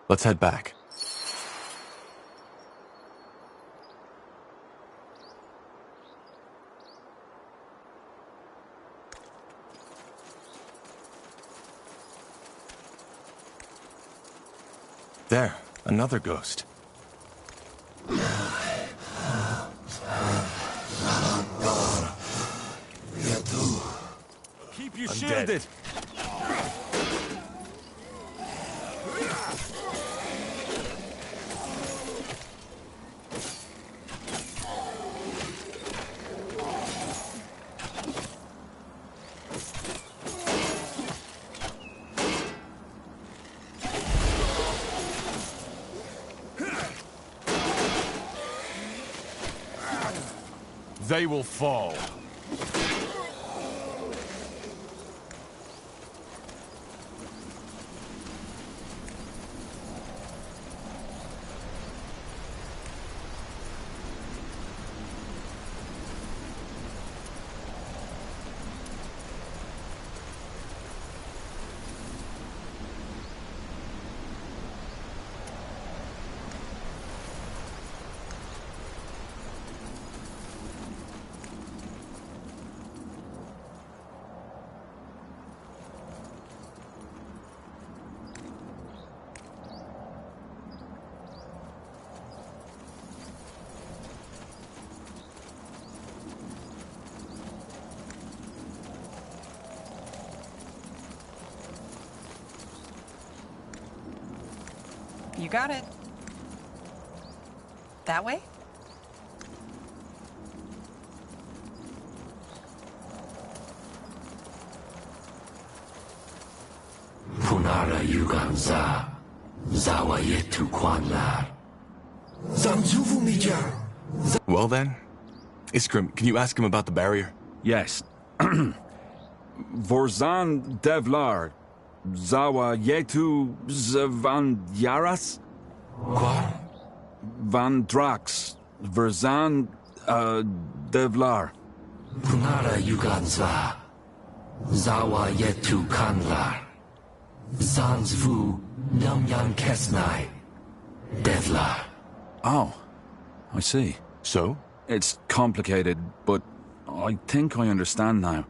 Let's head back. There, another ghost. Keep you shielded! They will fall. You got it. That way? Punara Yuganza, Zawa Yetu Kwanlar. Well then, Iskrim, can you ask him about the barrier? Yes. Vorzan Devlar, Zawa Yetu Van Yaras? Quoi? Van Drax, Verzan Devlar. Punara Yuganza, Zawa Yetu Kanlar. Zanzvu Namyan Kesnai, Devlar. Oh, I see. So? It's complicated, but I think I understand now.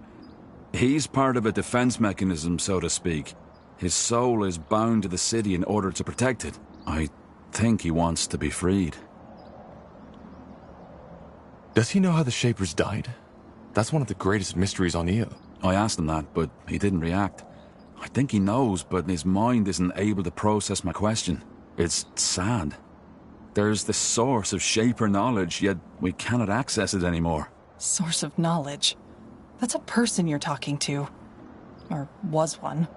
He's part of a defense mechanism, so to speak. His soul is bound to the city in order to protect it. I think he wants to be freed. Does he know how the Shapers died? That's one of the greatest mysteries on Io. I asked him that, but he didn't react. I think he knows, but his mind isn't able to process my question. It's sad. There's the source of Shaper knowledge, yet we cannot access it anymore. Source of knowledge? That's a person you're talking to. Or was one.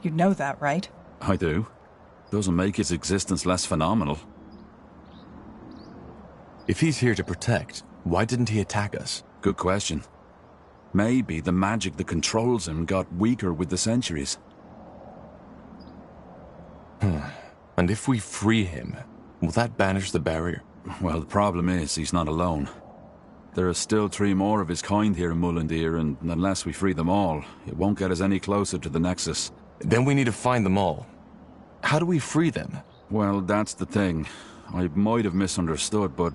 You know that, right? I do. Doesn't make his existence less phenomenal. If he's here to protect, why didn't he attack us? Good question. Maybe the magic that controls him got weaker with the centuries. And if we free him, will that banish the barrier? Well, the problem is he's not alone. There are still 3 more of his kind here in Mullendir, and unless we free them all, it won't get us any closer to the Nexus. Then we need to find them all. How do we free them? Well, that's the thing. I might have misunderstood, but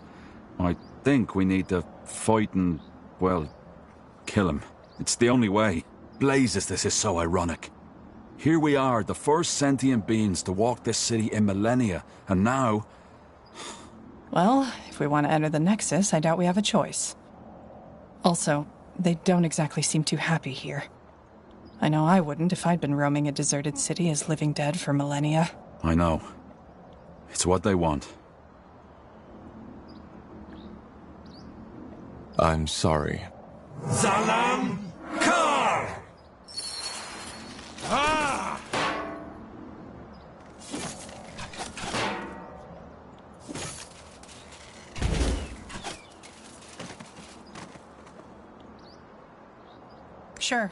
I think we need to fight and, well, kill him. It's the only way. Blazes, this is so ironic. Here we are, the first sentient beings to walk this city in millennia, and now... Well, if we want to enter the Nexus, I doubt we have a choice. Also, they don't exactly seem too happy here. I know I wouldn't if I'd been roaming a deserted city as living dead for millennia. I know. It's what they want. I'm sorry. Zalam Kar! Ah! Sure.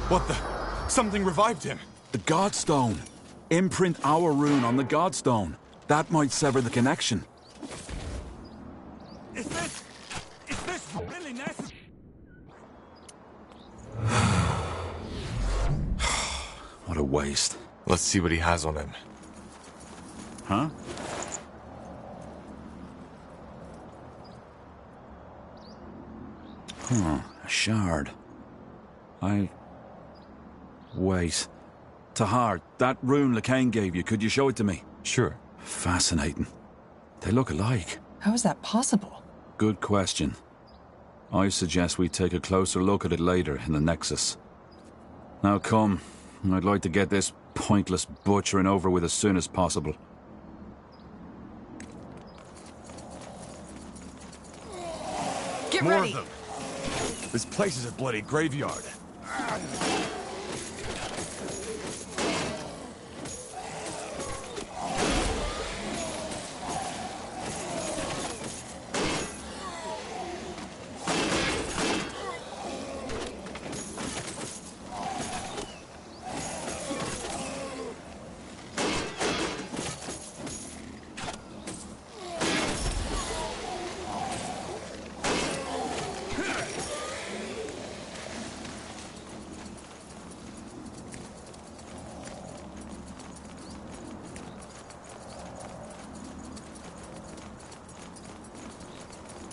What the? Something revived him. The Godstone. Imprint our rune on the Godstone. That might sever the connection. Is this really necessary? What a waste. Let's see what he has on him. Huh? A shard. Wait. Tahar, that rune Lacane gave you, could you show it to me? Sure. Fascinating. They look alike. How is that possible? Good question. I suggest we take a closer look at it later in the Nexus. Now come. I'd like to get this pointless butchering over with as soon as possible. Get More ready! of them. This place is a bloody graveyard.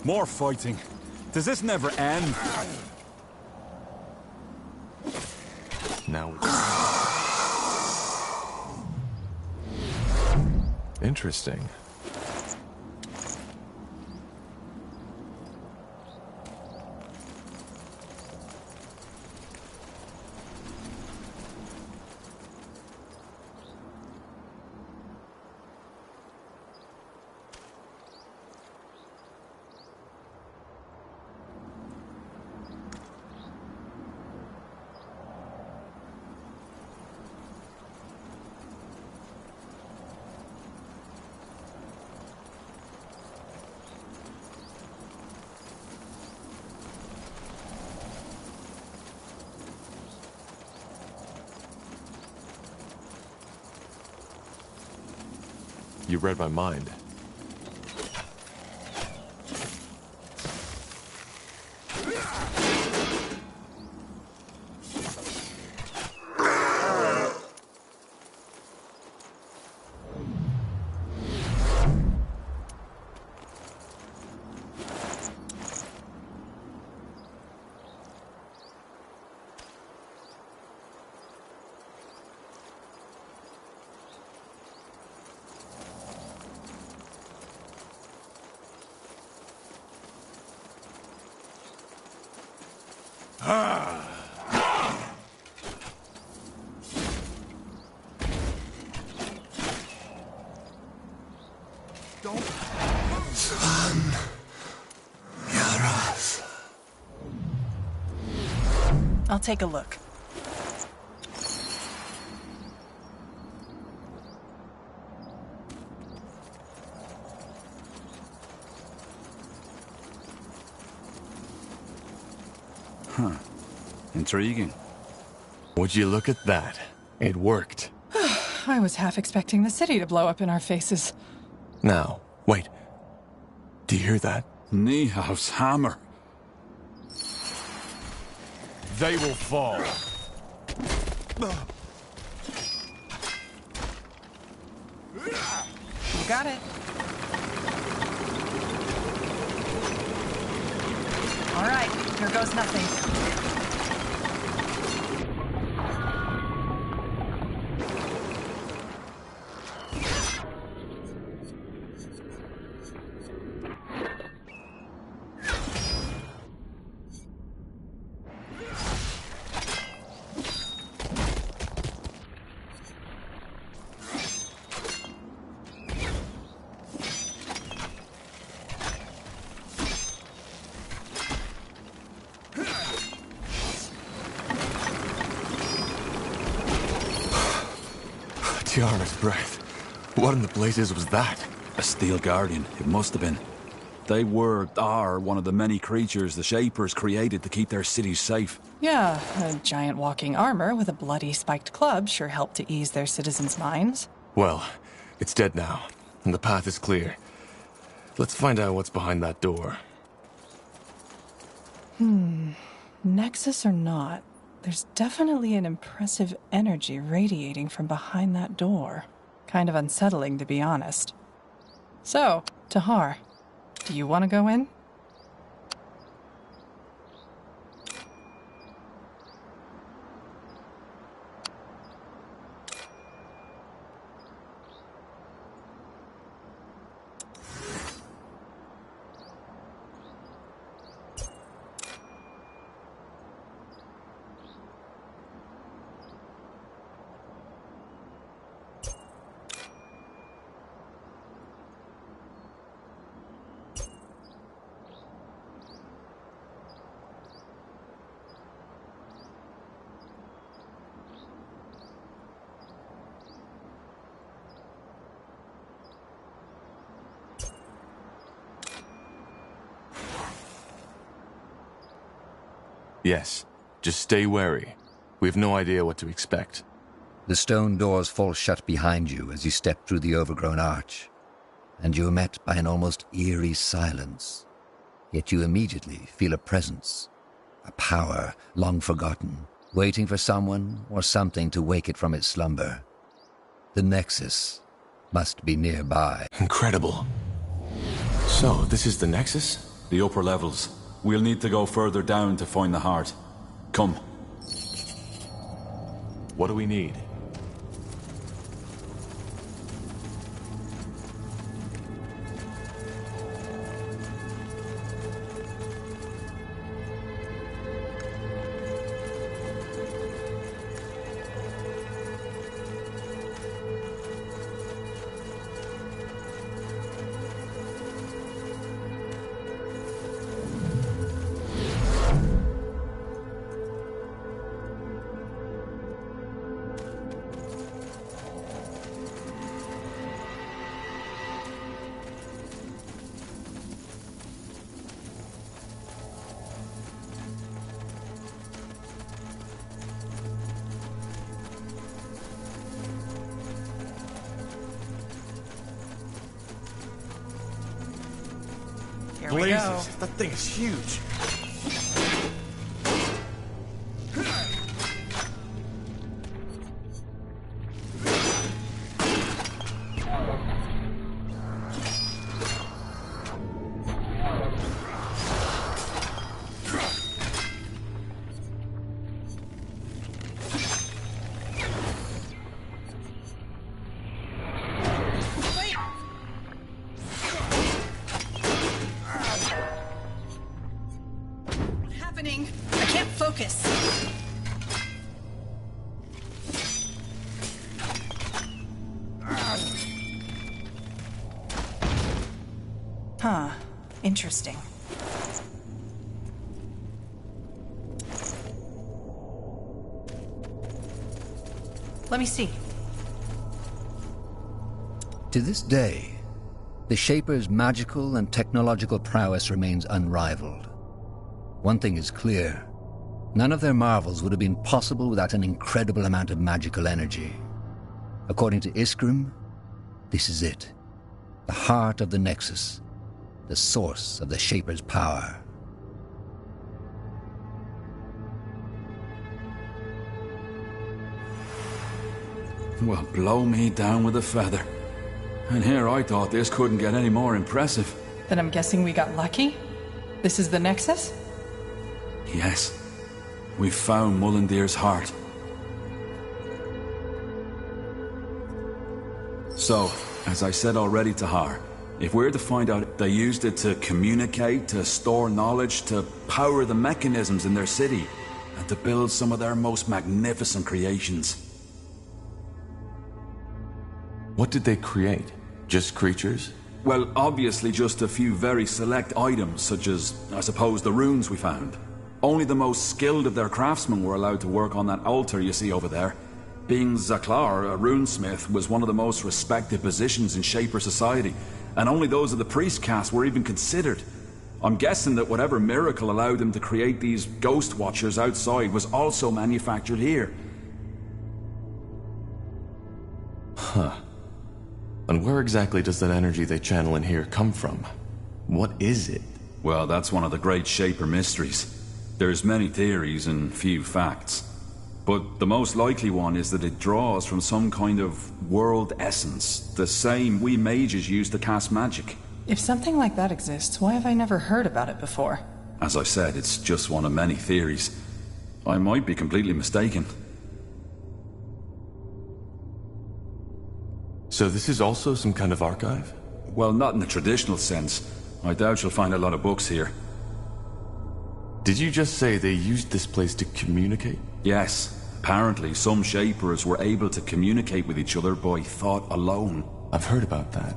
More fighting. Does this never end? Now it's... Interesting. You read my mind. I'll take a look. Huh. Intriguing. Would you look at that? It worked. I was half expecting the city to blow up in our faces. Now, wait. Do you hear that? Niehaus hammer. They will fall. You got it. All right, here goes nothing. Tiara's breath. What in the blazes was that? A steel guardian, it must have been. They are one of the many creatures the Shapers created to keep their cities safe. Yeah, a giant walking armor with a bloody spiked club sure helped to ease their citizens' minds. Well, it's dead now, and the path is clear. Let's find out what's behind that door. Nexus or not, There's definitely an impressive energy radiating from behind that door. Kind of unsettling, to be honest. So, Tahar, do you want to go in? Yes, just stay wary. We have no idea what to expect. The stone doors fall shut behind you as you step through the overgrown arch, and you are met by an almost eerie silence. Yet you immediately feel a presence, a power long forgotten, waiting for someone or something to wake it from its slumber. The Nexus must be nearby. Incredible. So, this is the Nexus? The upper levels. We'll need to go further down to find the heart. Come. What do we need? Here we go. That thing is huge. I can't focus. Huh. Interesting. Let me see. To this day, the Shaper's magical and technological prowess remains unrivaled. One thing is clear. None of their marvels would have been possible without an incredible amount of magical energy. According to Iskrim, this is it. The heart of the Nexus. The source of the Shaper's power. Well, blow me down with a feather. And here I thought this couldn't get any more impressive. Then I'm guessing we got lucky? This is the Nexus? Yes. We've found Mullendeer's heart. So, as I said already to Har, if we're to find out they used it to communicate, to store knowledge, to power the mechanisms in their city, and to build some of their most magnificent creations. What did they create? Just creatures? Well, obviously just a few very select items, such as, I suppose, the runes we found. Only the most skilled of their craftsmen were allowed to work on that altar you see over there. Being Zaklar, a runesmith, was one of the most respected positions in Shaper society, and only those of the priest caste were even considered. I'm guessing that whatever miracle allowed them to create these ghost watchers outside was also manufactured here. Huh. And where exactly does that energy they channel in here come from? What is it? Well, that's one of the great Shaper mysteries. There's many theories and few facts. But the most likely one is that it draws from some kind of world essence, the same we mages use to cast magic. If something like that exists, why have I never heard about it before? As I said, it's just one of many theories. I might be completely mistaken. So this is also some kind of archive? Well, not in the traditional sense. I doubt you'll find a lot of books here. Did you just say they used this place to communicate? Yes. Apparently, some Shapers were able to communicate with each other by thought alone. I've heard about that.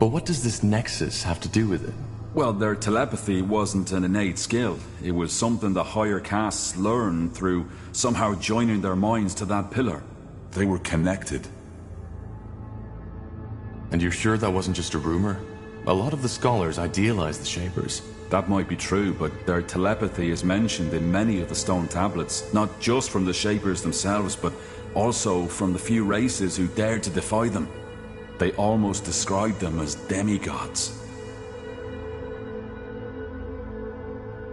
But what does this nexus have to do with it? Well, their telepathy wasn't an innate skill. It was something the higher castes learned through somehow joining their minds to that pillar. They were connected. And you're sure that wasn't just a rumor? A lot of the scholars idealize the Shapers. That might be true, but their telepathy is mentioned in many of the stone tablets, not just from the Shapers themselves, but also from the few races who dared to defy them. They almost describe them as demigods.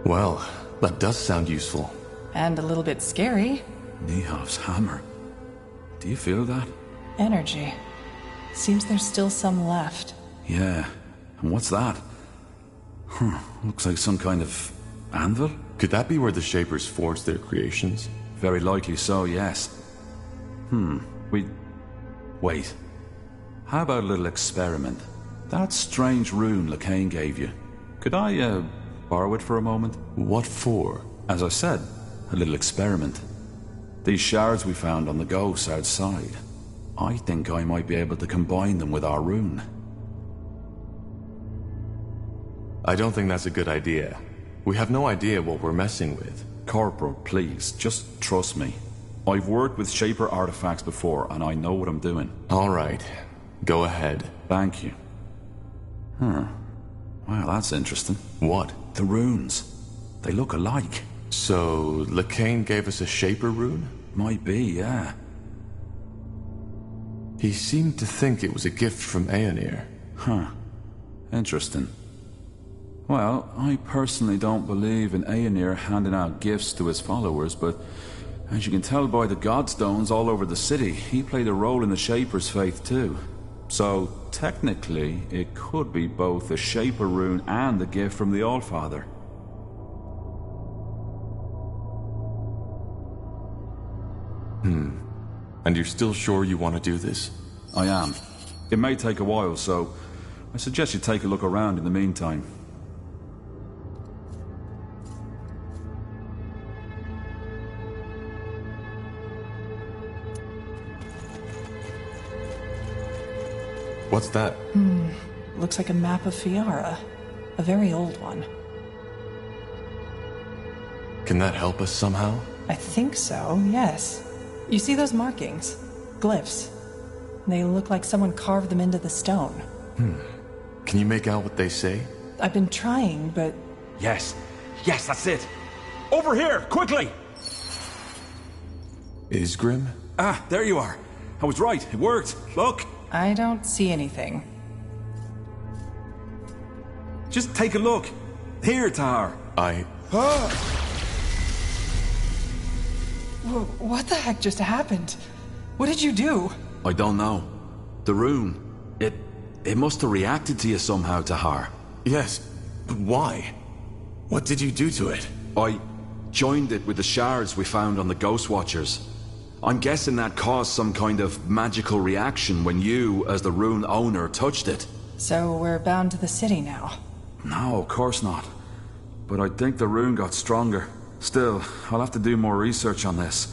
Well, that does sound useful. And a little bit scary. Nihav's hammer. Do you feel that? Energy. Seems there's still some left. Yeah. And what's that? Looks like some kind of anvil? Could that be where the Shapers forged their creations? Very likely so, yes. Wait. How about a little experiment? That strange rune Lacane gave you. Could I, borrow it for a moment? What for? As I said, a little experiment. These shards we found on the ghosts outside. I think I might be able to combine them with our rune. I don't think that's a good idea. We have no idea what we're messing with. Corporal, please, just trust me. I've worked with Shaper artifacts before, and I know what I'm doing. All right. Go ahead. Thank you. Wow, that's interesting. What? The runes. They look alike. So, Lacane gave us a Shaper rune? Might be, yeah. He seemed to think it was a gift from Aeonir. Interesting. Well, I personally don't believe in Aeonir handing out gifts to his followers, but as you can tell by the Godstones all over the city, he played a role in the Shaper's faith too. So, technically, it could be both a Shaper rune and a gift from the Allfather. And you're still sure you want to do this? I am. It may take a while, so I suggest you take a look around in the meantime. What's that? Looks like a map of Fiara. A very old one. Can that help us somehow? I think so, yes. You see those markings? Glyphs. They look like someone carved them into the stone. Can you make out what they say? I've been trying, but... Yes, that's it. Over here, quickly! Isgrim? Ah, there you are. I was right, it worked. Look! I don't see anything. Just take a look. Here, Tahar. What the heck just happened? What did you do? I don't know. The rune. It must have reacted to you somehow, Tahar. Yes, but why? What did you do to it? I joined it with the shards we found on the Ghost Watchers. I'm guessing that caused some kind of magical reaction when you, as the rune owner, touched it. So we're bound to the city now? No, of course not. But I think the rune got stronger. Still, I'll have to do more research on this.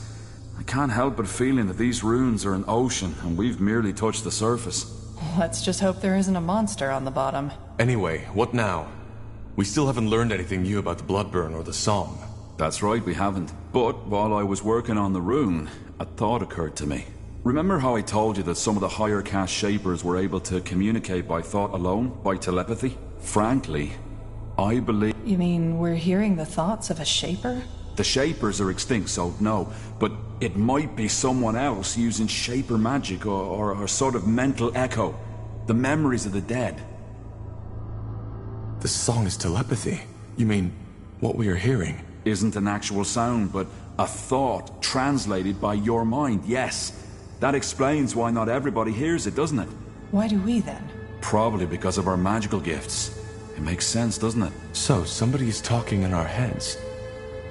I can't help but feeling that these runes are an ocean, and we've merely touched the surface. Let's just hope there isn't a monster on the bottom. Anyway, what now? We still haven't learned anything new about the Bloodburn or the song. That's right, we haven't. But while I was working on the rune, a thought occurred to me. Remember how I told you that some of the higher caste Shapers were able to communicate by thought alone, by telepathy? Frankly, I believe... You mean we're hearing the thoughts of a Shaper? The Shapers are extinct, so no. But it might be someone else using Shaper magic or sort of mental echo. The memories of the dead. The song is telepathy. You mean, what we are hearing? Isn't an actual sound, but A thought translated by your mind, yes. That explains why not everybody hears it, doesn't it? Why do we then? Probably because of our magical gifts. It makes sense, doesn't it? So, somebody is talking in our heads.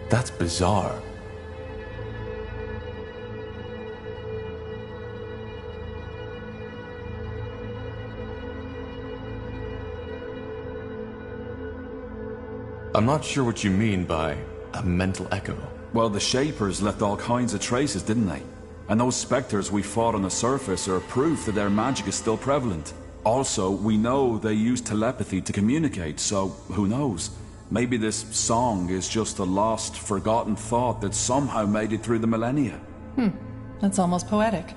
That's bizarre. I'm not sure what you mean by a mental echo. Well, the Shapers left all kinds of traces, didn't they? And those specters we fought on the surface are proof that their magic is still prevalent. Also, we know they use telepathy to communicate, so who knows? Maybe this song is just a lost, forgotten thought that somehow made it through the millennia. That's almost poetic.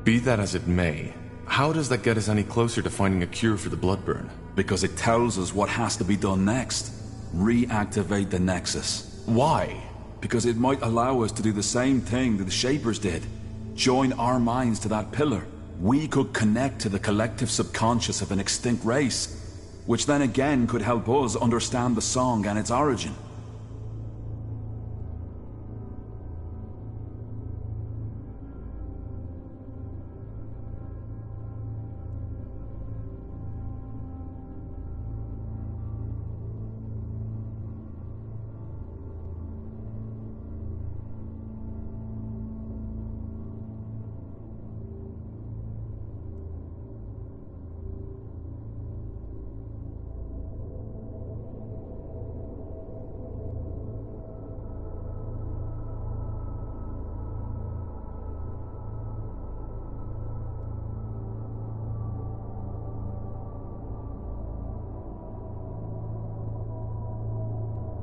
Be that as it may, how does that get us any closer to finding a cure for the bloodburn? Because it tells us what has to be done next. Reactivate the Nexus. Why? Because it might allow us to do the same thing that the Shapers did. Join our minds to that pillar. We could connect to the collective subconscious of an extinct race, which then again could help us understand the song and its origin.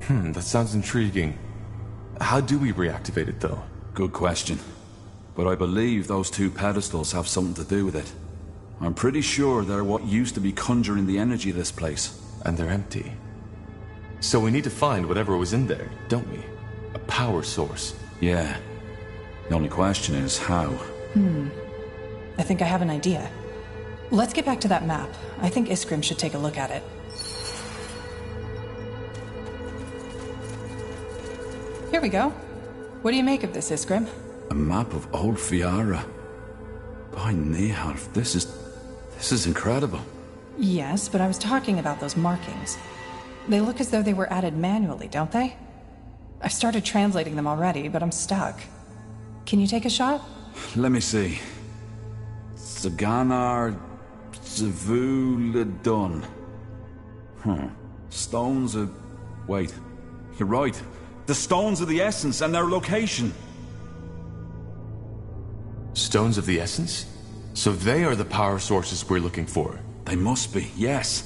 That sounds intriguing. How do we reactivate it, though? Good question. But I believe those two pedestals have something to do with it. I'm pretty sure they're what used to be conjuring the energy of this place. And they're empty. So we need to find whatever was in there, don't we? A power source. Yeah. The only question is how. I think I have an idea. Let's get back to that map. I think Iskrim should take a look at it. Here we go. What do you make of this, Iskrim? A map of old Fiara. By Neharf, this is incredible. Yes, but I was talking about those markings. They look as though they were added manually, don't they? I've started translating them already, but I'm stuck. Can you take a shot? Let me see. Zaganar Zavuladun. Stones of... Wait. You're right. The Stones of the Essence and their location. Stones of the Essence? So they are the power sources we're looking for. They must be, yes.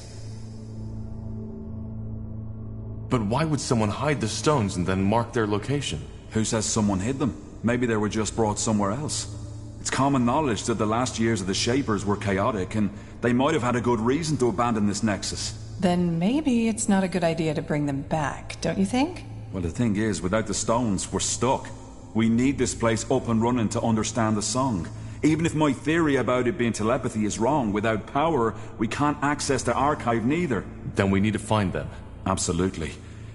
But why would someone hide the stones and then mark their location? Who says someone hid them? Maybe they were just brought somewhere else. It's common knowledge that the last years of the Shapers were chaotic, and they might have had a good reason to abandon this Nexus. Then maybe it's not a good idea to bring them back, don't you think? Well, the thing is, without the stones, we're stuck. We need this place up and running to understand the song. Even if my theory about it being telepathy is wrong, without power, we can't access the archive neither. Then we need to find them. Absolutely.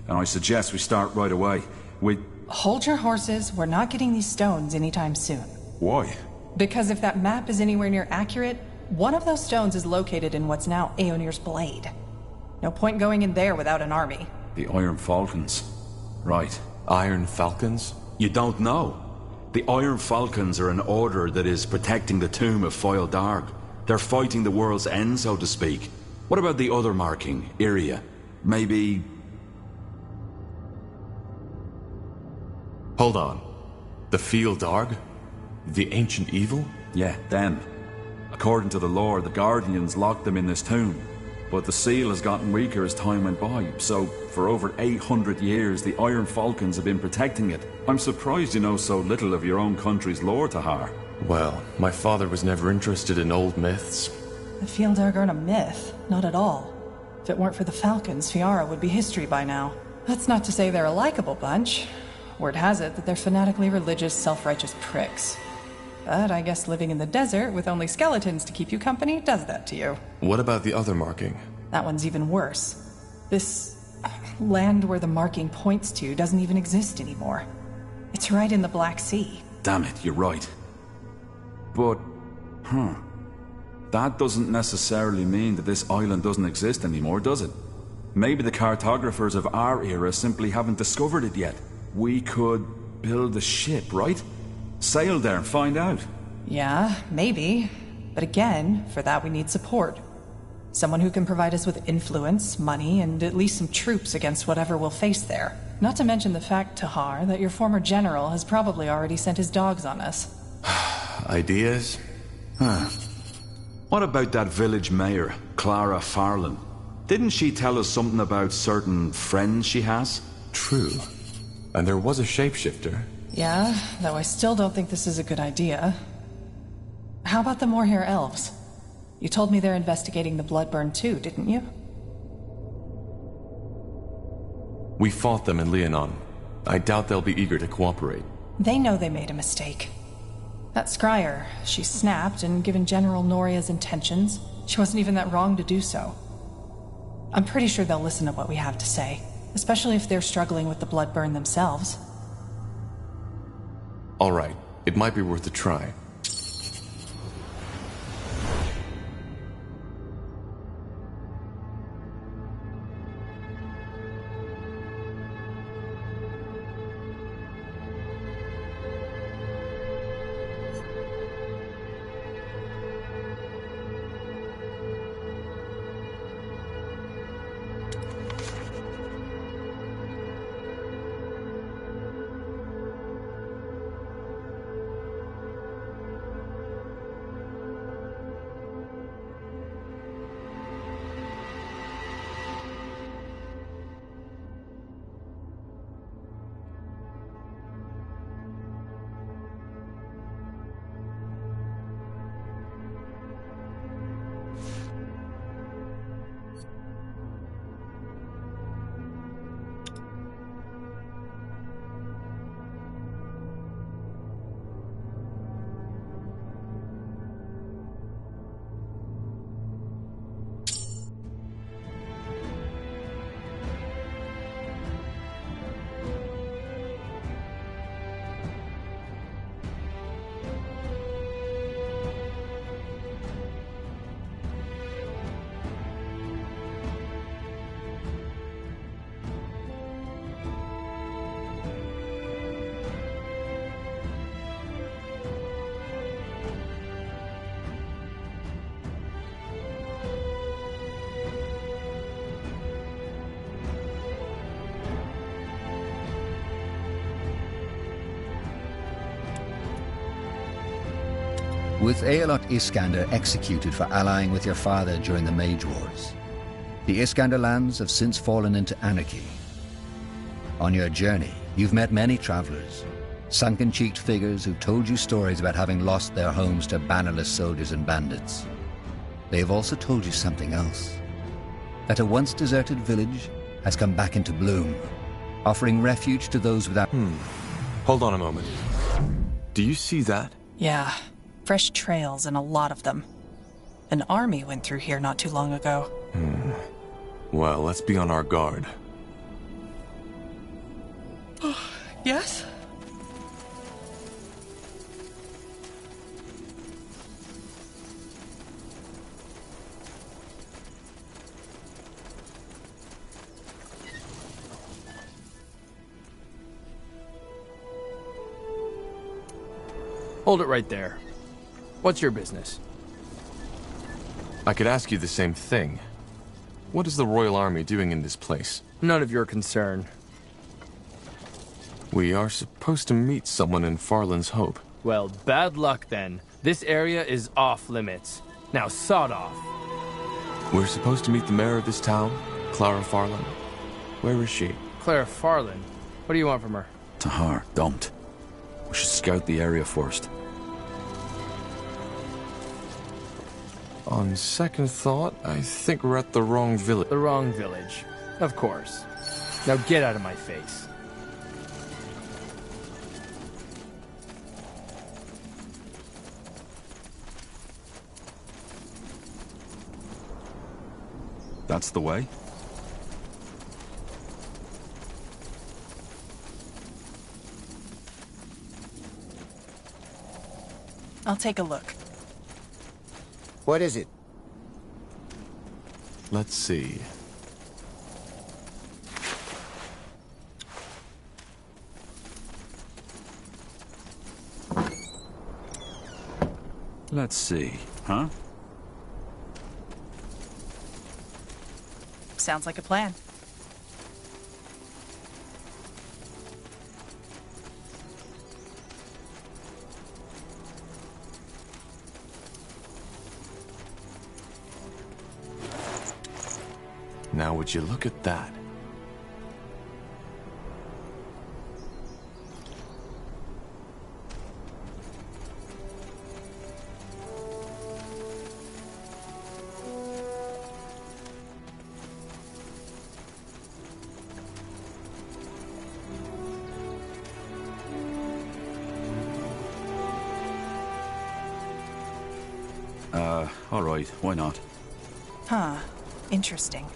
And I suggest we start right away. Hold your horses. We're not getting these stones anytime soon. Why? Because if that map is anywhere near accurate, one of those stones is located in what's now Aeonir's Blade. No point going in there without an army. The Iron Falcons. Right. Iron Falcons? You don't know. The Iron Falcons are an order that is protecting the tomb of Foil Darg. They're fighting the world's end, so to speak. What about the other marking, Iria? Maybe... Hold on. The Foil Darg? The ancient evil? Yeah, them. According to the lore, the Guardians locked them in this tomb. But the seal has gotten weaker as time went by, so for over 800 years the Iron Falcons have been protecting it. I'm surprised you know so little of your own country's lore, Tahar. Well, my father was never interested in old myths. The Fieldar aren't a myth, not at all. If it weren't for the Falcons, Fiara would be history by now. That's not to say they're a likable bunch. Word has it that they're fanatically religious, self-righteous pricks. But I guess living in the desert with only skeletons to keep you company does that to you. What about the other marking? That one's even worse. This land where the marking points to doesn't even exist anymore. It's right in the Black Sea. Damn it, you're right. But, that doesn't necessarily mean that this island doesn't exist anymore, does it? Maybe the cartographers of our era simply haven't discovered it yet. We could build a ship, right? Sail there and find out. Yeah, maybe. But again, for that we need support. Someone who can provide us with influence, money, and at least some troops against whatever we'll face there. Not to mention the fact, Tahar, that your former general has probably already sent his dogs on us. Ideas? What about that village mayor, Clara Farland? Didn't she tell us something about certain friends she has? True. And there was a shapeshifter. Yeah, though I still don't think this is a good idea. How about the Moorhair elves? You told me they're investigating the Bloodburn too, didn't you? We fought them in Leonon. I doubt they'll be eager to cooperate. They know they made a mistake. That scryer, she snapped, and given General Noria's intentions, she wasn't even that wrong to do so. I'm pretty sure they'll listen to what we have to say, especially if they're struggling with the Bloodburn themselves. All right, it might be worth a try. With Aelot Iskander executed for allying with your father during the Mage Wars, the Iskander lands have since fallen into anarchy. On your journey, you've met many travelers, sunken-cheeked figures who've told you stories about having lost their homes to bannerless soldiers and bandits. They have also told you something else, that a once deserted village has come back into bloom, offering refuge to those without... Hold on a moment. Do you see that? Yeah, fresh trails and a lot of them. An army went through here not too long ago. Well, let's be on our guard. Yes? Hold it right there. What's your business? I could ask you the same thing. What is the Royal Army doing in this place? None of your concern. We are supposed to meet someone in Farland's Hope. Well, bad luck then. This area is off limits. Now sod off. We're supposed to meet the mayor of this town, Clara Farland. Where is she? Claire Farland. What do you want from her? Tahar, don't. We should scout the area first. On second thought, I think we're at the wrong village. The wrong village. Of course. Now get out of my face. That's the way? I'll take a look. What is it? Let's see. Let's see, huh? Sounds like a plan. Now would you look at that? All right, why not? Huh. Interesting.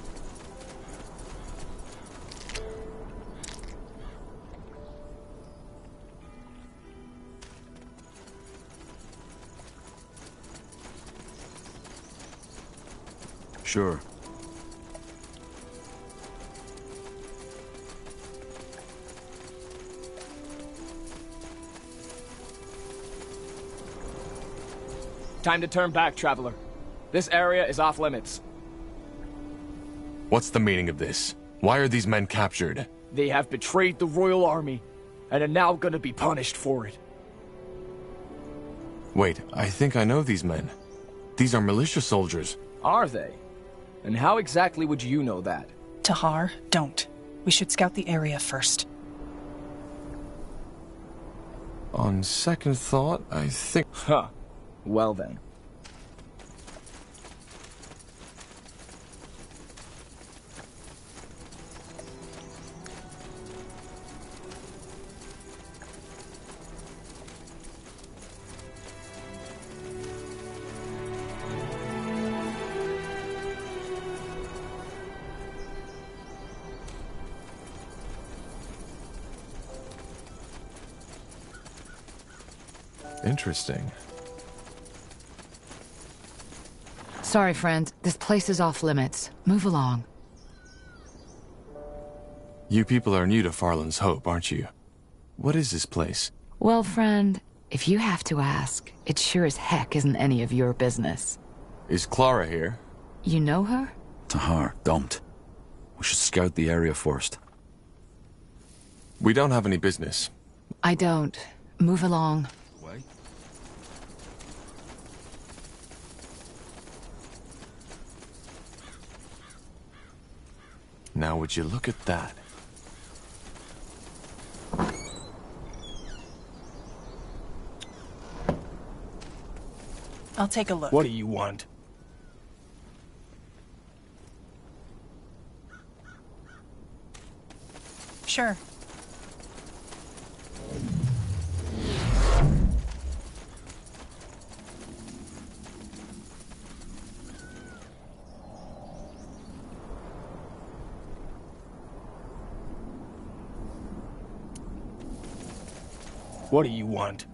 Sure. Time to turn back, traveler. This area is off limits. What's the meaning of this? Why are these men captured? They have betrayed the royal army, and are now gonna be punished for it. Wait, I think I know these men. These are militia soldiers. Are they? And how exactly would you know that? Tahar, don't. We should scout the area first. On second thought, I think... Huh. Well then. Interesting. Sorry, friend. This place is off limits. Move along. You people are new to Farland's Hope, aren't you? What is this place? Well, friend, if you have to ask, it sure as heck isn't any of your business. Is Clara here? You know her? Tahar, don't. We should scout the area first. We don't have any business. I don't. Move along. Wait. Now would you look at that? I'll take a look. What do you want? Sure. What do you want?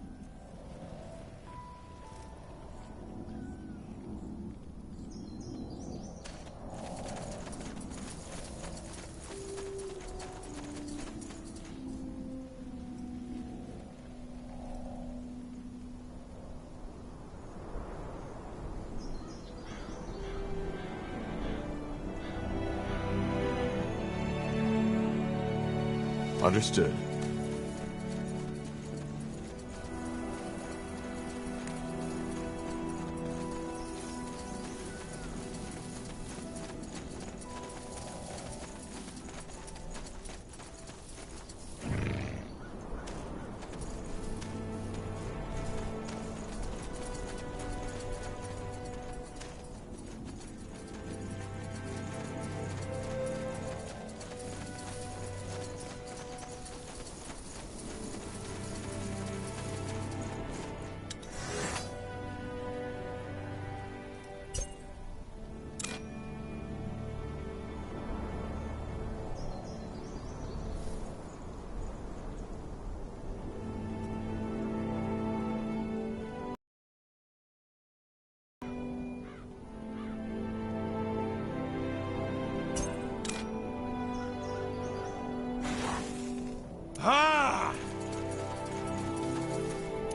Understood.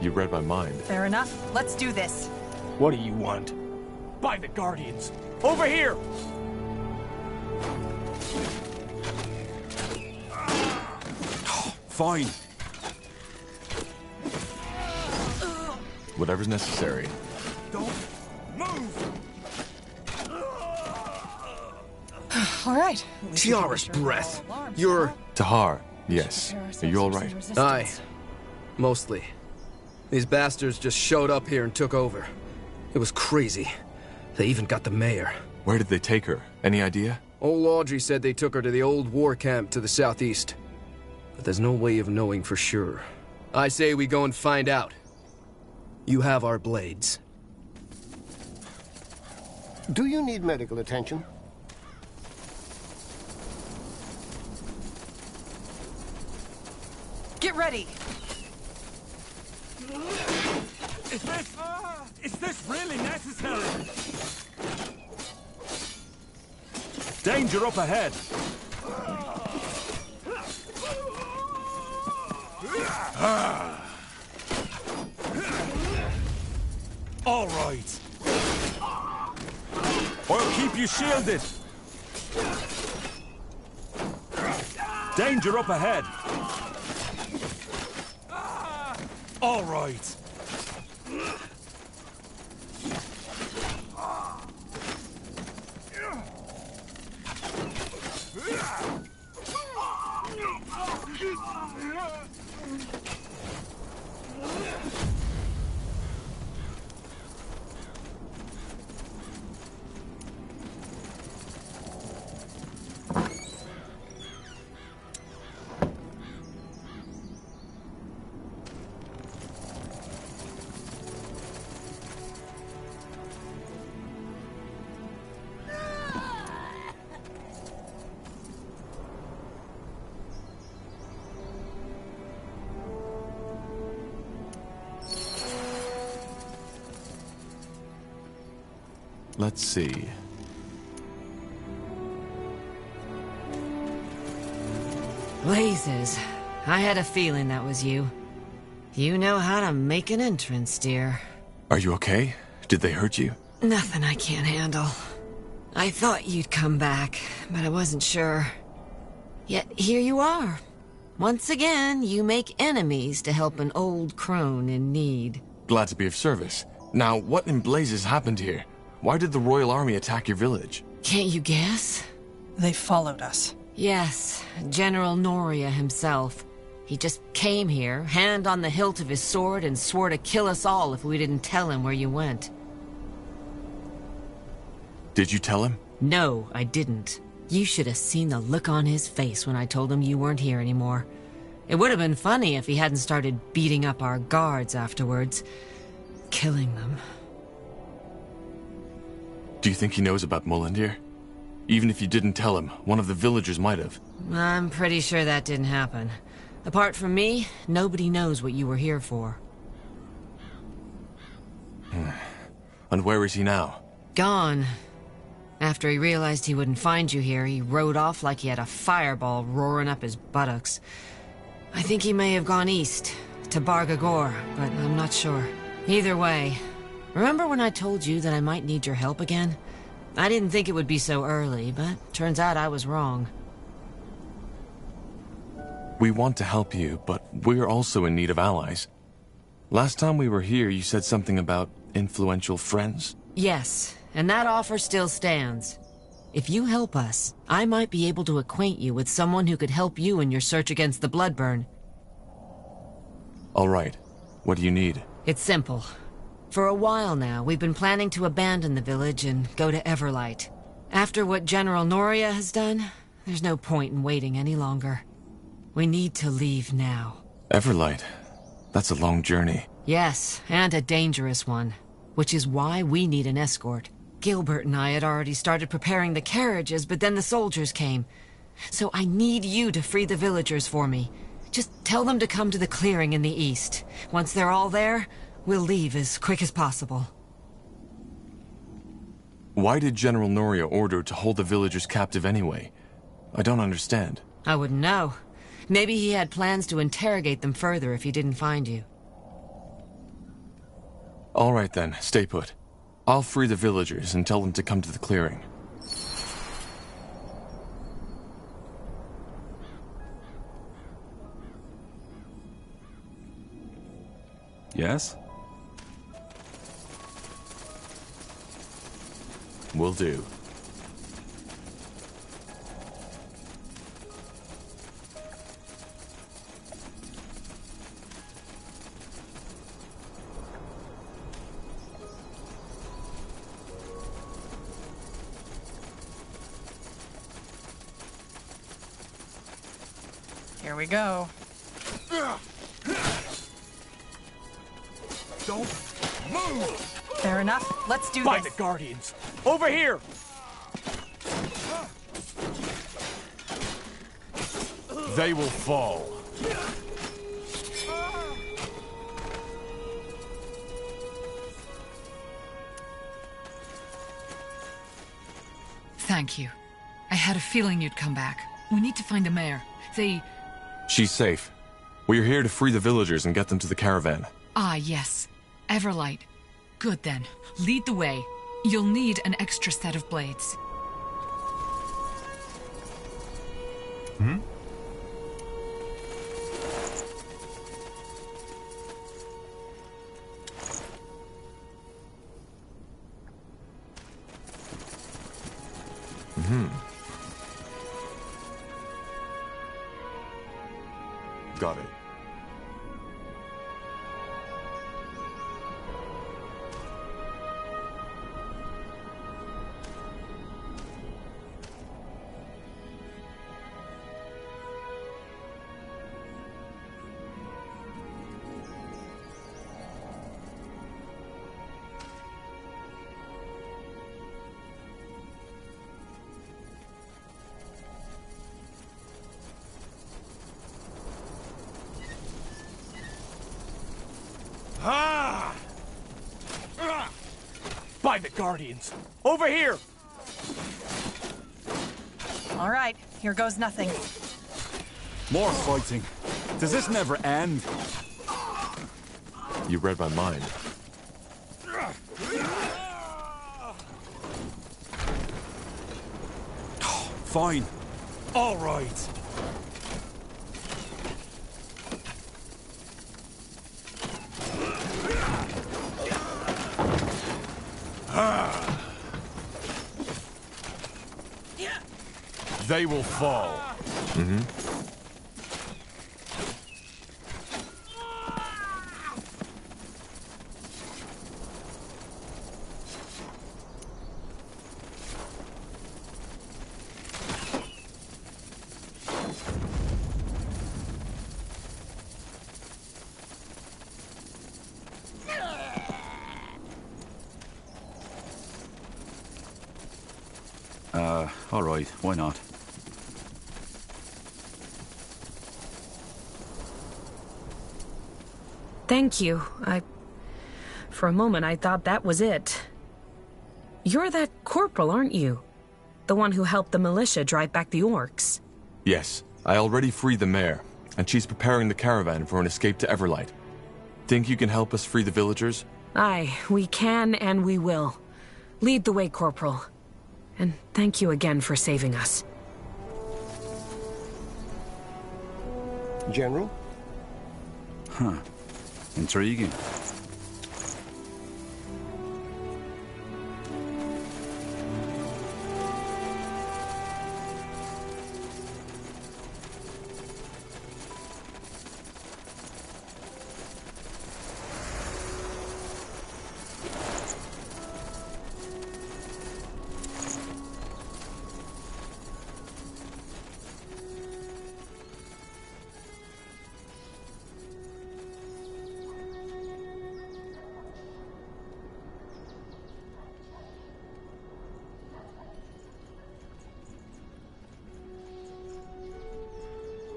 You read my mind. Fair enough. Let's do this. What do you want? By the Guardians! Over here! Fine. Whatever's necessary. Don't move! All right. Tiara's breath. You're... Tahar, yes. Are you alright? Aye. Mostly. These bastards just showed up here and took over. It was crazy. They even got the mayor. Where did they take her? Any idea? Old Audrey said they took her to the old war camp to the southeast. But there's no way of knowing for sure. I say we go and find out. You have our blades. Do you need medical attention? Get ready. Is this really necessary? Danger up ahead. All right. I'll keep you shielded. Danger up ahead. All right. Let's see. Blazes. I had a feeling that was you. You know how to make an entrance, dear. Are you okay? Did they hurt you? Nothing I can't handle. I thought you'd come back, but I wasn't sure. Yet here you are. Once again, you make enemies to help an old crone in need. Glad to be of service. Now, what in blazes happened here? Why did the Royal Army attack your village? Can't you guess? They followed us. Yes, General Noria himself. He just came here, hand on the hilt of his sword, and swore to kill us all if we didn't tell him where you went. Did you tell him? No, I didn't. You should have seen the look on his face when I told him you weren't here anymore. It would have been funny if he hadn't started beating up our guards afterwards. Killing them. Do you think he knows about Mullendir? Even if you didn't tell him, one of the villagers might have. I'm pretty sure that didn't happen. Apart from me, nobody knows what you were here for. And where is he now? Gone. After he realized he wouldn't find you here, he rode off like he had a fireball roaring up his buttocks. I think he may have gone east, to Bargagor, but I'm not sure. Either way, remember when I told you that I might need your help again? I didn't think it would be so early, but turns out I was wrong. We want to help you, but we're also in need of allies. Last time we were here, you said something about influential friends? Yes, and that offer still stands. If you help us, I might be able to acquaint you with someone who could help you in your search against the Bloodburn. All right. What do you need? It's simple. For a while now, we've been planning to abandon the village and go to Everlight. After what General Noria has done, there's no point in waiting any longer. We need to leave now. Everlight? That's a long journey. Yes, and a dangerous one. Which is why we need an escort. Gilbert and I had already started preparing the carriages, but then the soldiers came. So I need you to free the villagers for me. Just tell them to come to the clearing in the east. Once they're all there, we'll leave as quick as possible. Why did General Noria order to hold the villagers captive anyway? I don't understand. I wouldn't know. Maybe he had plans to interrogate them further if he didn't find you. All right then, stay put. I'll free the villagers and tell them to come to the clearing. Yes? Will do. Here we go. Don't move! Fair enough. Let's do By this. the Guardians! Over here! They will fall. Thank you. I had a feeling you'd come back. We need to find the mayor. She's safe. We're here to free the villagers and get them to the caravan. Ah, yes. Everlight. Good then. Lead the way. You'll need an extra set of blades. Hmm? Got it. By the Guardians! Over here! All right, here goes nothing. More fighting. Does this never end? You read my mind. Fine. All right. They will fall. Mm-hmm. All right, why not? Thank you. For a moment, I thought that was it. You're that corporal, aren't you? The one who helped the militia drive back the orcs. Yes, I already freed the mayor, and she's preparing the caravan for an escape to Everlight. Think you can help us free the villagers? Aye, we can and we will. Lead the way, Corporal. And thank you again for saving us. General? Huh. Intriguing.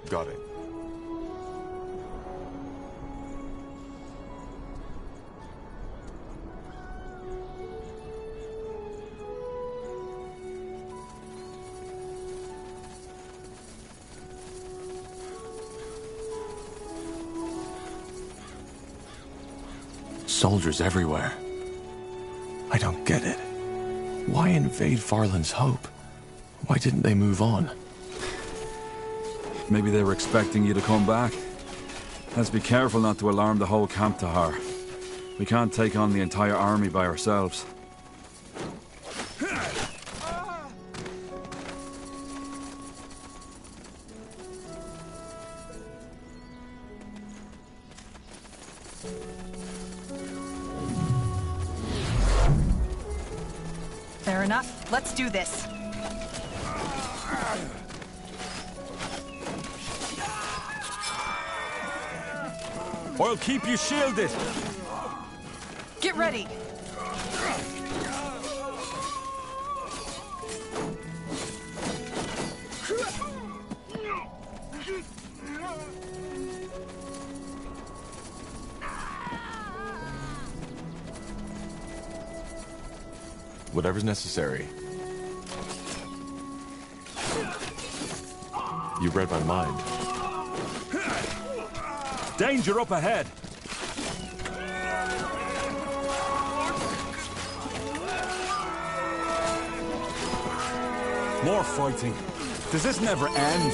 Got it. Soldiers everywhere. I don't get it. Why invade Farland's Hope? Why didn't they move on? Maybe they were expecting you to come back. Let's be careful not to alarm the whole camp, Tahar. We can't take on the entire army by ourselves. Fair enough. Let's do this. I'll keep you shielded. Get ready. Whatever's necessary. You read my mind. Danger up ahead. More fighting. Does this never end?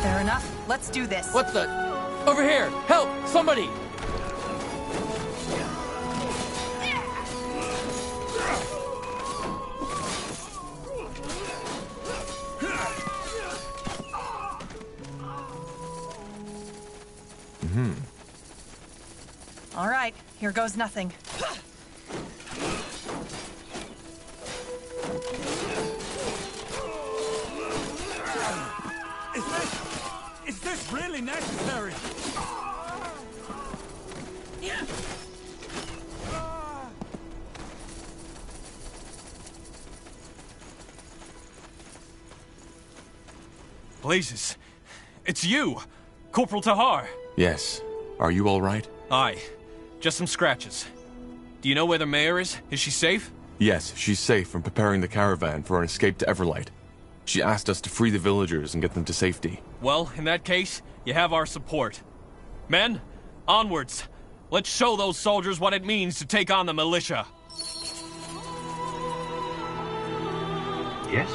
Fair enough. Let's do this. What the? Over here! Help! Somebody! All right, here goes nothing. Is this really necessary? Blazes. It's you! Corporal Tahar! Yes. Are you all right? Aye. Just some scratches. Do you know where the mayor is? Is she safe? Yes, she's safe from preparing the caravan for an escape to Everlight. She asked us to free the villagers and get them to safety. Well, in that case, you have our support. Men, onwards. Let's show those soldiers what it means to take on the militia. Yes?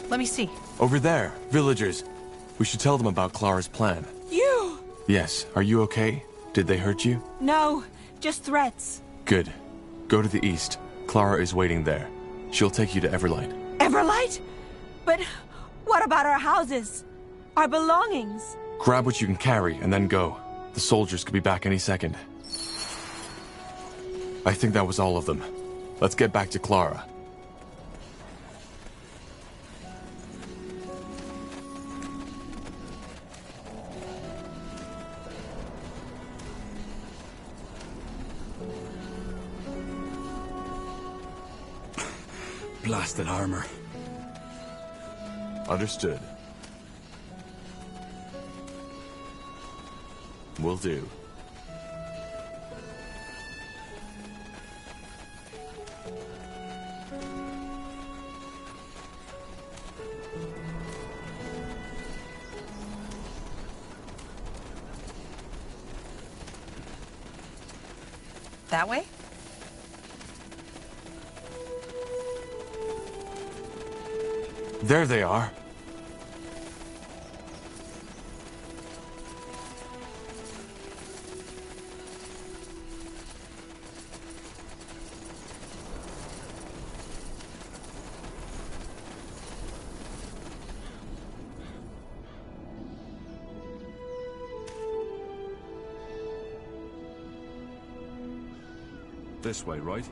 Let me see. Over there, villagers. We should tell them about Clara's plan. You! Yes, are you okay? Did they hurt you? No, just threats. Good. Go to the east. Clara is waiting there. She'll take you to Everlight. Everlight? But what about our houses? Our belongings? Grab what you can carry and then go. The soldiers could be back any second. I think that was all of them. Let's get back to Clara. Blasted armor. Understood. Will do. That way? There they are. This way, right?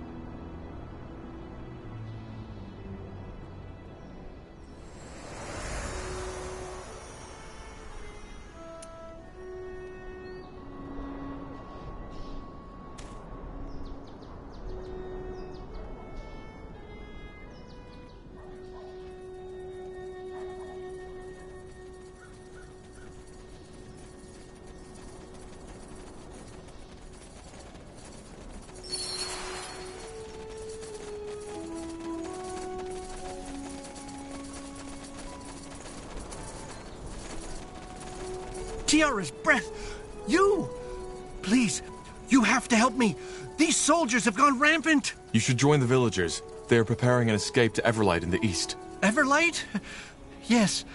Tiara's breath! You! Please, you have to help me. These soldiers have gone rampant. You should join the villagers. They are preparing an escape to Everlight in the east. Everlight? Yes,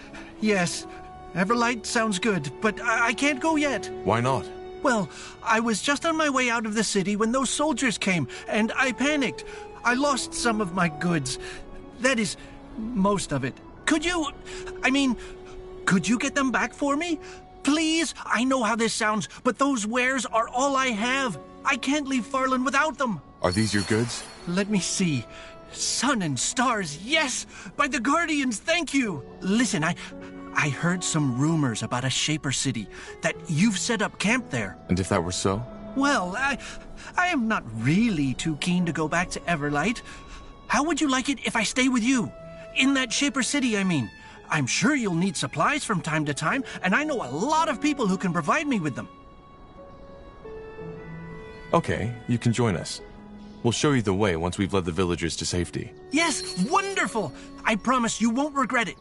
yes. Everlight sounds good, but I can't go yet. Why not? Well, I was just on my way out of the city when those soldiers came, and I panicked. I lost some of my goods. That is, most of it. Could you get them back for me? Please, I know how this sounds, but those wares are all I have. I can't leave Farland without them. Are these your goods? Let me see. Sun and stars, yes! By the Guardians, thank you! Listen, I heard some rumors about a Shaper city, that you've set up camp there. And if that were so? Well, I am not really too keen to go back to Everlight. How would you like it if I stay with you? In that Shaper city, I mean. I'm sure you'll need supplies from time to time, and I know a lot of people who can provide me with them. Okay, you can join us. We'll show you the way once we've led the villagers to safety. Yes, wonderful! I promise you won't regret it.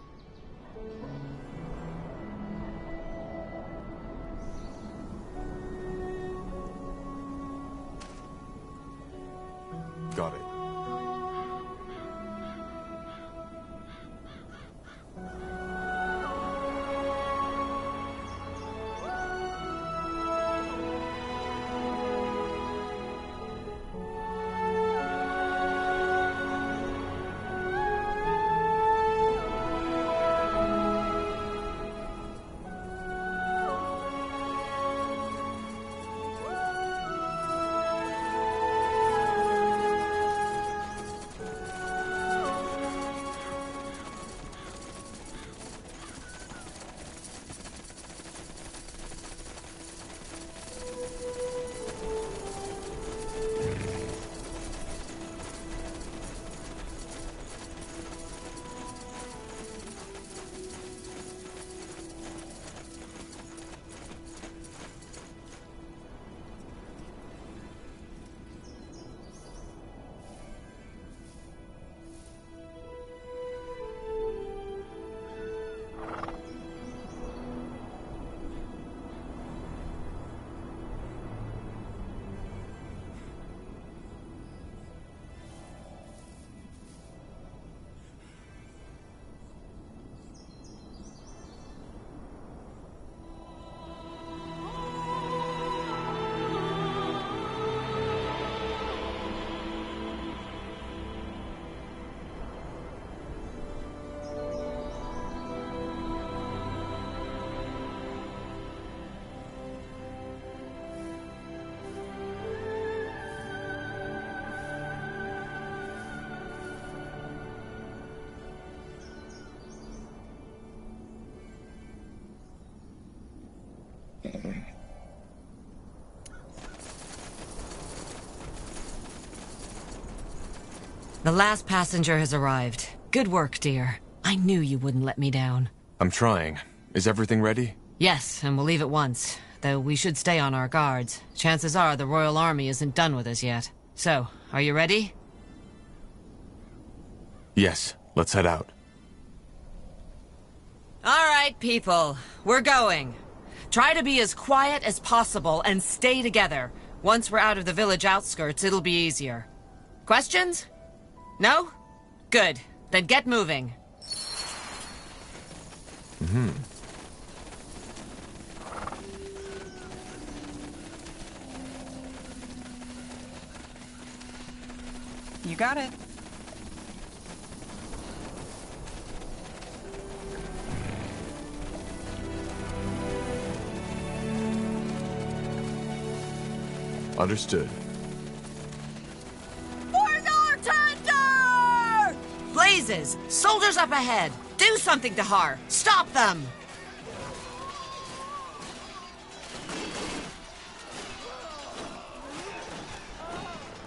Got it. The last passenger has arrived. Good work, dear. I knew you wouldn't let me down. I'm trying. Is everything ready? Yes, and we'll leave at once. Though we should stay on our guards. Chances are the Royal Army isn't done with us yet. So, are you ready? Yes, let's head out. All right, people. We're going. Try to be as quiet as possible and stay together. Once we're out of the village outskirts, it'll be easier. Questions? No? Good. Then get moving. You got it. Understood. blazes! Soldiers up ahead! Do something, Tahar! Stop them!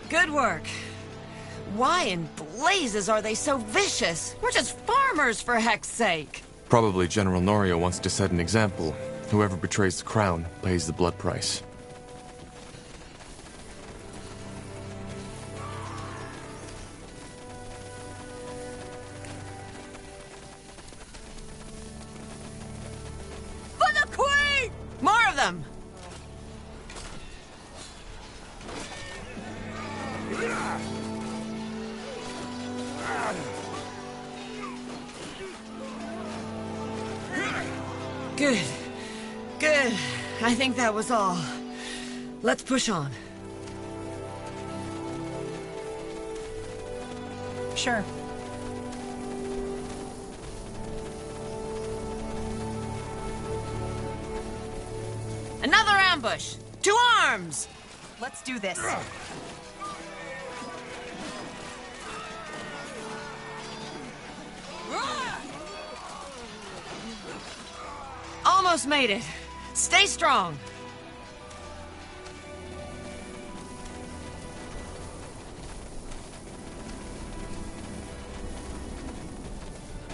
Good work. Why in blazes are they so vicious? We're just farmers, for heck's sake! Probably General Norio wants to set an example. Whoever betrays the crown pays the blood price. For the Queen! More of them! Good. Good. I think that was all. Let's push on. Sure. Another ambush! To arms! Let's do this. Almost made it. Stay strong.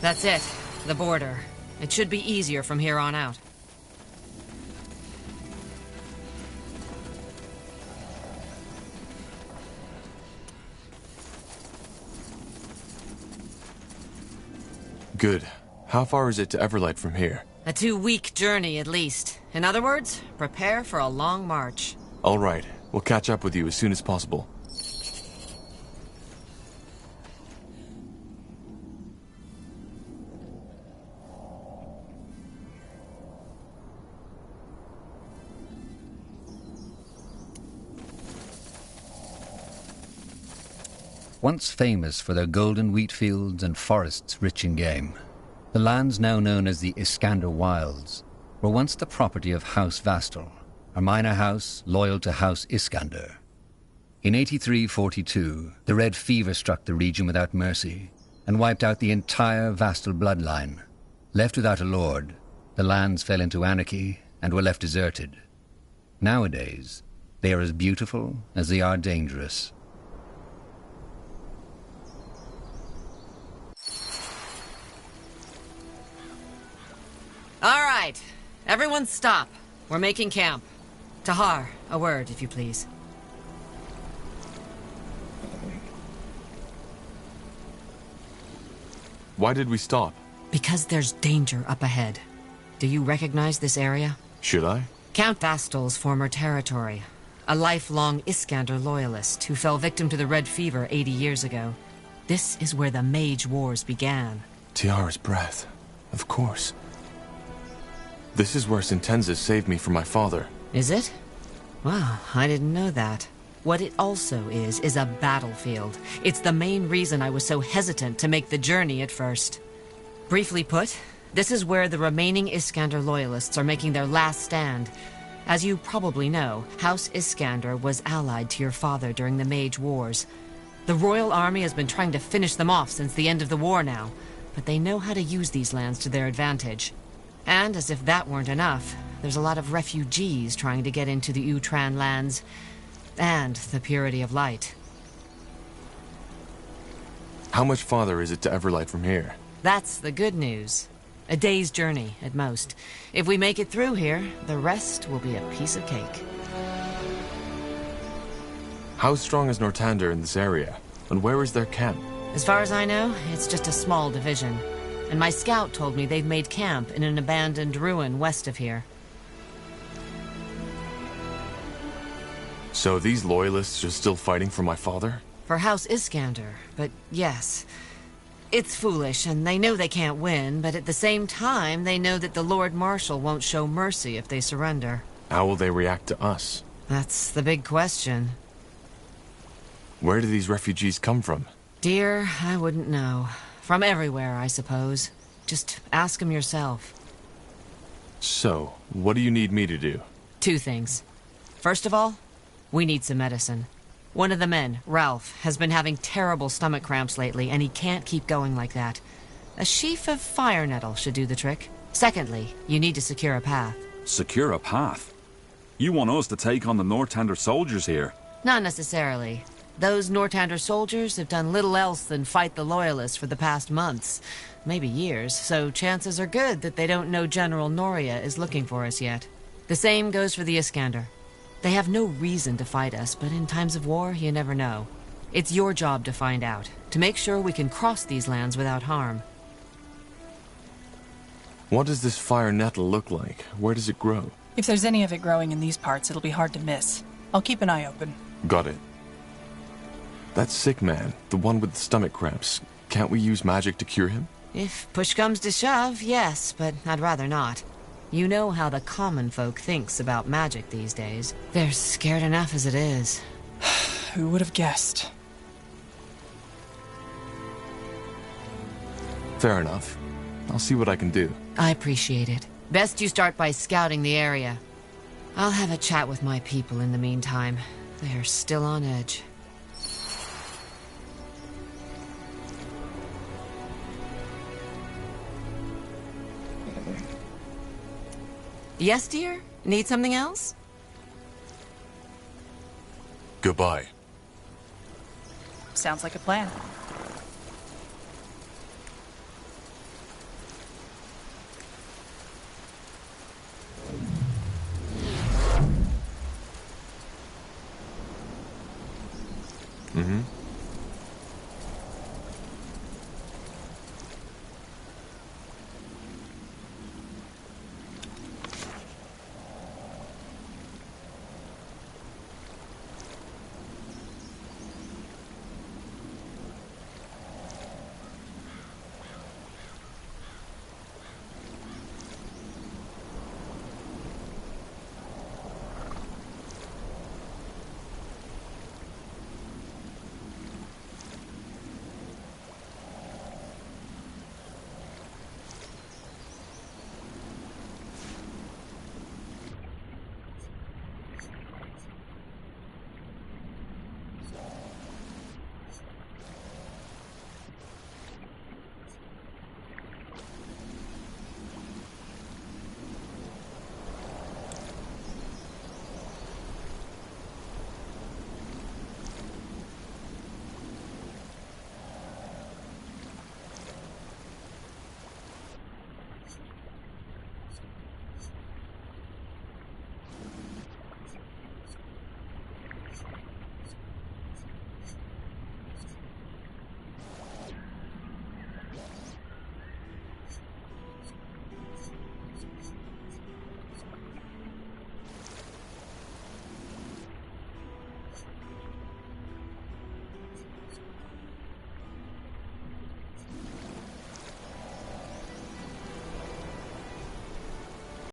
That's it. The border. It should be easier from here on out. Good. How far is it to Everlight from here? A 2-week journey, at least. In other words, prepare for a long march. All right. We'll catch up with you as soon as possible. Once famous for their golden wheat fields and forests rich in game, the lands now known as the Iskander Wilds were once the property of House Vastal, a minor house loyal to House Iskander. In 8342, the Red Fever struck the region without mercy and wiped out the entire Vastal bloodline. Left without a lord, the lands fell into anarchy and were left deserted. Nowadays, they are as beautiful as they are dangerous. All right. Everyone stop. We're making camp. Tahar, a word, if you please. Why did we stop? Because there's danger up ahead. Do you recognize this area? Should I? Count Vastal's former territory. A lifelong Iskander loyalist who fell victim to the Red Fever 80 years ago. This is where the Mage Wars began. Tiara's breath. Of course. This is where Sentenza saved me from my father. Is it? Wow, I didn't know that. What it also is a battlefield. It's the main reason I was so hesitant to make the journey at first. Briefly put, this is where the remaining Iskander loyalists are making their last stand. As you probably know, House Iskander was allied to your father during the Mage Wars. The Royal Army has been trying to finish them off since the end of the war now, but they know how to use these lands to their advantage. And as if that weren't enough, there's a lot of refugees trying to get into the Utran lands, and the purity of light. How much farther is it to Everlight from here? That's the good news. A day's journey, at most. If we make it through here, the rest will be a piece of cake. How strong is Nortander in this area? And where is their camp? As far as I know, it's just a small division. And my scout told me they've made camp in an abandoned ruin west of here. So these loyalists are still fighting for my father? For House Iskander, but yes. It's foolish, and they know they can't win, but at the same time, they know that the Lord Marshal won't show mercy if they surrender. How will they react to us? That's the big question. Where do these refugees come from? Dear, I wouldn't know. From everywhere, I suppose. Just ask them yourself. So, what do you need me to do? 2 things. First of all, we need some medicine. One of the men, Ralph, has been having terrible stomach cramps lately, and he can't keep going like that. A sheaf of fire nettle should do the trick. Secondly, you need to secure a path. Secure a path? You want us to take on the Northander soldiers here? Not necessarily. Those Northander soldiers have done little else than fight the Loyalists for the past months, maybe years, so chances are good that they don't know General Noria is looking for us yet. The same goes for the Iskander. They have no reason to fight us, but in times of war, you never know. It's your job to find out, to make sure we can cross these lands without harm. What does this fire nettle look like? Where does it grow? If there's any of it growing in these parts, it'll be hard to miss. I'll keep an eye open. Got it. That sick man, the one with the stomach cramps, can't we use magic to cure him? If push comes to shove, yes, but I'd rather not. You know how the common folk thinks about magic these days. They're scared enough as it is. Who would have guessed? Fair enough. I'll see what I can do. I appreciate it. Best you start by scouting the area. I'll have a chat with my people in the meantime. They're still on edge. Yes, dear? Need something else? Goodbye. Sounds like a plan.